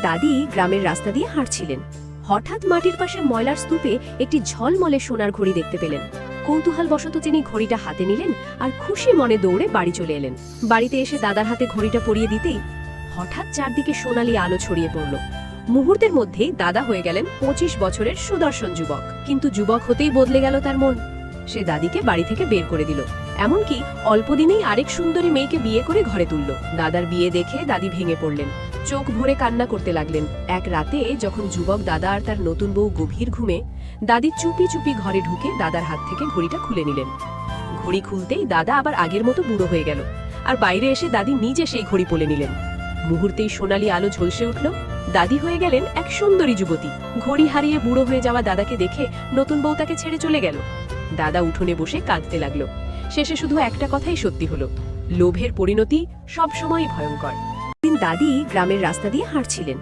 দাদি গ্রামের রাস্তা দিয়ে হাঁটছিলেন। হঠাৎ মাটির পাশে ময়লার স্তূপে একটি ঝলমলে সোনার ঘড়ি দেখতে পেলেন। কৌতূহলবশত তিনি ঘড়িটা হাতে নিলেন আর খুশি মনে দৌড়ে বাড়ি চলে এলেন। বাড়িতে এসে দাদার হাতে ঘড়িটা পরিয়ে দিতেই হঠাৎ চারদিকে সোনালি আলো ছড়িয়ে পড়ল। মুহূর্তের মধ্যেই দাদা হয়ে গেলেন 25 বছরের সুদর্শন যুবক। কিন্তু যুবক হতেই বদলে গেল তার মন। সে দাদিকে বাড়ি থেকে বের করে দিল, এমনকি অল্পদিনেই আরেক সুন্দরী মেয়েকে বিয়ে করে ঘরে তুলল। দাদার বিয়ে দেখে দাদি ভেঙে পড়লেন, চোখ ভরে কান্না করতে লাগলেন। এক রাতে যখন যুবক দাদা আর তার নতুন বউ গভীর ঘুমে, দাদি চুপি চুপি ঘরে ঢুকে দাদার হাত থেকে ঘড়িটা খুলে নিলেন। ঘড়ি খুলতেই দাদা আবার আগের মতো বুড়ো হয়ে গেল, আর বাইরে এসে দাদি নিজে সেই ঘড়ি পরে নিলেন। মুহূর্তেই সোনালি আলো ঝলসে উঠল। দাদি হয়ে গেলেন এক সুন্দরী যুবতী। ঘড়ি হারিয়ে বুড়ো হয়ে যাওয়া দাদাকে দেখে নতুন বউ তাকে ছেড়ে চলে গেল। দাদা উঠোনে বসে কাঁদতে লাগলো। শেষে শুধু একটা কথাই সত্যি হলো, লোভের পরিণতি সবসময়ই ভয়ঙ্কর। দিন দাদি গ্রামের রাস্তা দিয়ে হাঁটছিলেন।